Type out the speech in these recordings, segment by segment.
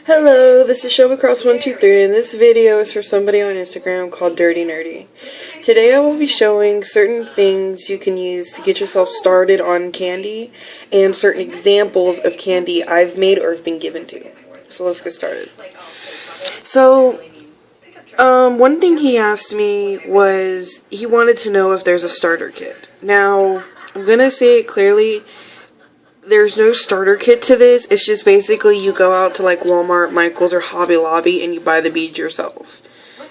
Hello, this is ShelbyCross123, and this video is for somebody on Instagram called Dirty Nerdy. Today I will be showing certain things you can use to get yourself started on candy, and certain examples of candy I've made or have been given to. So let's get started. So, one thing he asked me was, he wanted to know if there's a starter kit. Now, I'm gonna say it clearly. There's no starter kit to this. It's just basically you go out to like Walmart, Michael's, or Hobby Lobby and you buy the beads yourself.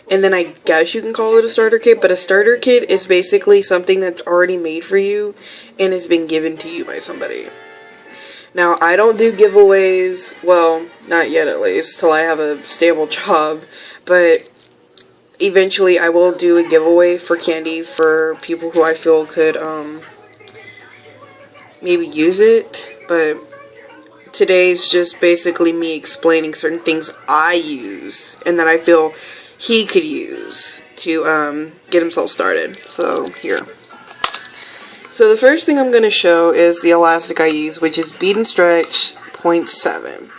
And then I guess you can call it a starter kit, but a starter kit is basically something that's already made for you and has been given to you by somebody. Now, I don't do giveaways, well, not yet at least, till I have a stable job, but eventually I will do a giveaway for candy for people who I feel could, maybe use it, but today's just basically me explaining certain things I use and that I feel he could use to get himself started. So here. So the first thing I'm going to show is the elastic I use, which is Bead and Stretch 0.7.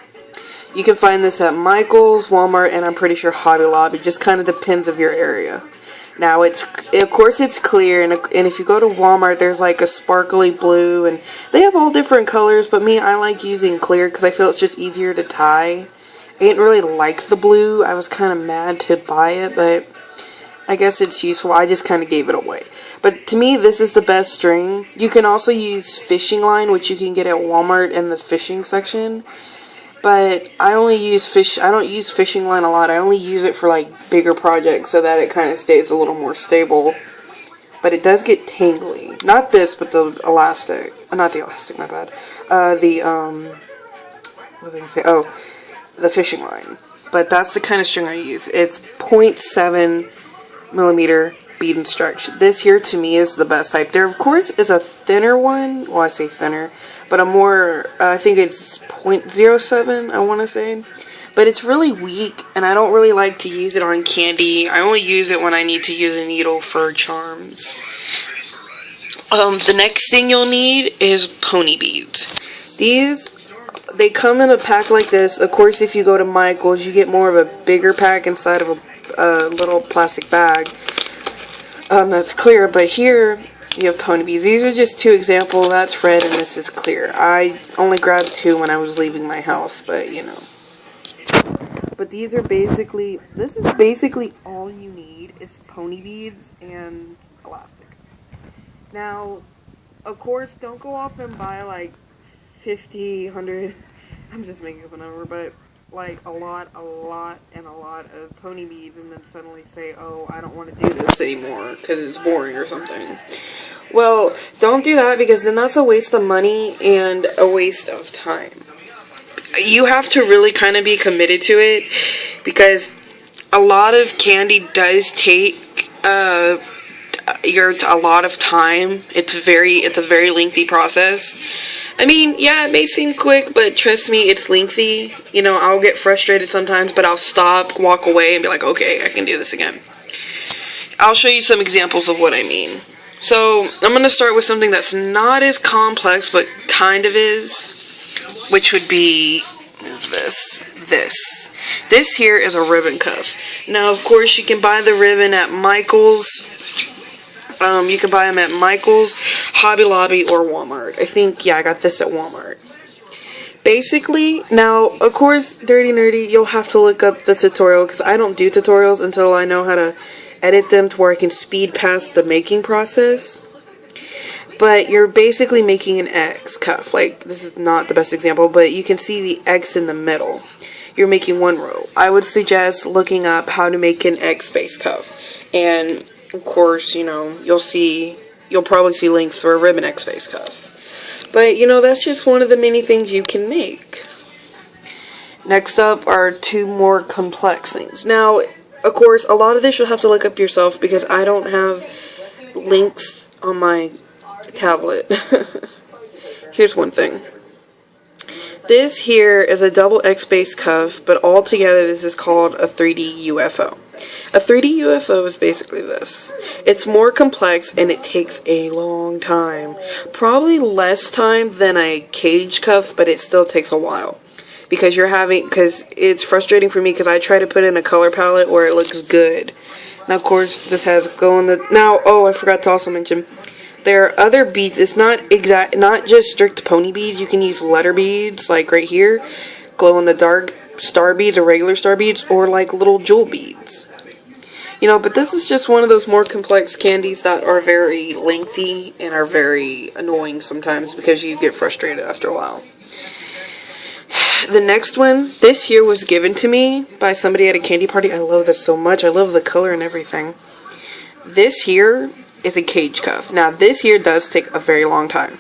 You can find this at Michael's, Walmart, and I'm pretty sure Hobby Lobby. Just kind of depends of your area. Now, of course it's clear, and if you go to Walmart, there's like a sparkly blue, and they have all different colors, but I like using clear because I feel it's just easier to tie. I didn't really like the blue. I was kind of mad to buy it, but I guess it's useful. I just kind of gave it away. But to me, this is the best string. You can also use fishing line, which you can get at Walmart in the fishing section. But I don't use fishing line a lot. I only use it for like bigger projects so that it kind of stays a little more stable. But it does get tangly. Not this, but the elastic. Not the elastic, my bad. What was I going to say? Oh, the fishing line. But that's the kind of string I use. It's 0.7 millimeter bead and stretch. This here to me is the best type. There, of course, is a thinner one. Well, I say thinner, but a more, I think it's 0.07, I want to say. But it's really weak, and I don't really like to use it on candy. I only use it when I need to use a needle for charms. The next thing you'll need is pony beads. They come in a pack like this. Of course, if you go to Michael's, you get more of a bigger pack inside of a little plastic bag. That's clear, but here you have pony beads. These are just two examples. That's red and this is clear. I only grabbed two when I was leaving my house, but you know. But this is basically all you need is pony beads and elastic. Now, of course, don't go off and buy like 50, 100, I'm just making up a number, but like a lot of pony beads and then suddenly say, oh, I don't want to do this anymore because it's boring or something. Well, don't do that because then that's a waste of money and a waste of time. You have to really kind of be committed to it because a lot of candy does take a lot of time. It's a very lengthy process. I mean, yeah, it may seem quick, but trust me, it's lengthy. You know, I'll get frustrated sometimes, but I'll stop, walk away, and be like, okay, I can do this again. I'll show you some examples of what I mean. So, I'm going to start with something that's not as complex, but kind of is, which would be this. This here is a ribbon cuff. Now, of course, you can buy the ribbon at Michael's. You can buy them at Michael's, Hobby Lobby, or Walmart. I think, yeah, I got this at Walmart. Basically, now, of course, Dirty Nerdy, you'll have to look up the tutorial, because I don't do tutorials until I know how to edit them to where I can speed past the making process. But you're basically making an X cuff. Like, this is not the best example, but you can see the X in the middle. You're making one row. I would suggest looking up how to make an X-based cuff. And of course, you know, you'll probably see links for a ribbon X-based cuff. But, you know, that's just one of the many things you can make. Next up are two more complex things. Now, of course, a lot of this you'll have to look up yourself because I don't have links on my tablet. Here's one thing. This here is a double X-based cuff, but altogether this is called a 3D UFO. A 3D UFO is basically this. It's more complex and it takes a long time. Probably less time than a cage cuff, but it still takes a while. because because it's frustrating for me because I try to put in a color palette where it looks good. Now, of course, this has glow in the... Now, oh, I forgot to also mention, there are other beads. It's not just strict pony beads. You can use letter beads, like right here, glow in the dark star beads or regular star beads, or like little jewel beads. You know, but this is just one of those more complex candies that are very lengthy and are very annoying sometimes because you get frustrated after a while. The next one, this here was given to me by somebody at a candy party. I love this so much. I love the color and everything. This here is a cage cuff. Now, this here does take a very long time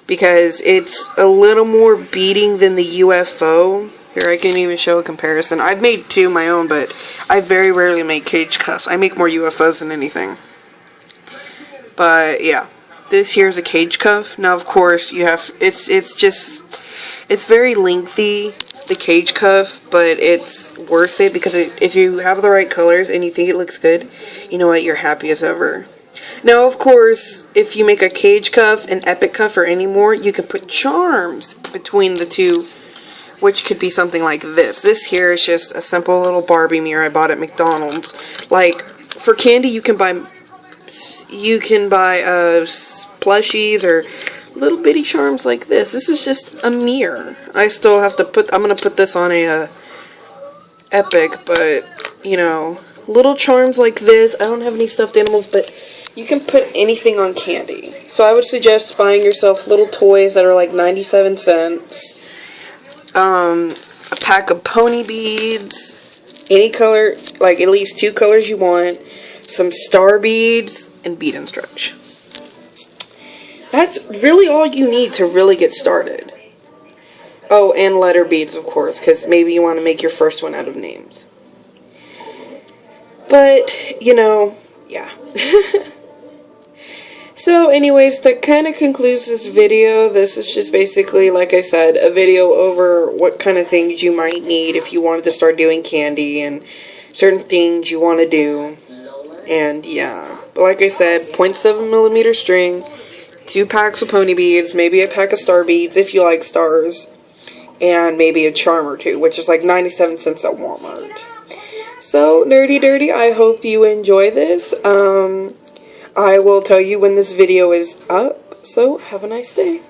because it's a little more beading than the UFO. Here, I can even show a comparison. I've made two of my own, but I very rarely make cage cuffs. I make more UFOs than anything. But, yeah. This here is a cage cuff. Now, of course, you have... It's very lengthy, the cage cuff, but it's worth it because if you have the right colors and you think it looks good, you know what, you're happy as ever. Now, of course, if you make a cage cuff, an epic cuff, or any more, you can put charms between the two, which could be something like this. This here is just a simple little Barbie mirror I bought at McDonald's. Like, for candy, you can buy plushies or little bitty charms like this. This is just a mirror. I still have to I'm going to put this on a epic, but, you know, little charms like this. I don't have any stuffed animals, but you can put anything on candy. So I would suggest buying yourself little toys that are like 97 cents. A pack of pony beads. Any color, like at least 2 colors you want. Some star beads, and bead and stretch. That's really all you need to really get started. Oh, and letter beads, of course, because maybe you want to make your first one out of names. But, you know, yeah. So, anyways, that kind of concludes this video. This is just basically, like I said, a video over what kind of things you might need if you wanted to start doing candy and certain things you want to do. And, yeah. But like I said, 0.7mm string, 2 packs of pony beads, maybe a pack of star beads if you like stars, and maybe a charm or 2, which is like 97 cents at Walmart. So, Nerdy Dirty, I hope you enjoy this. I will tell you when this video is up, so have a nice day.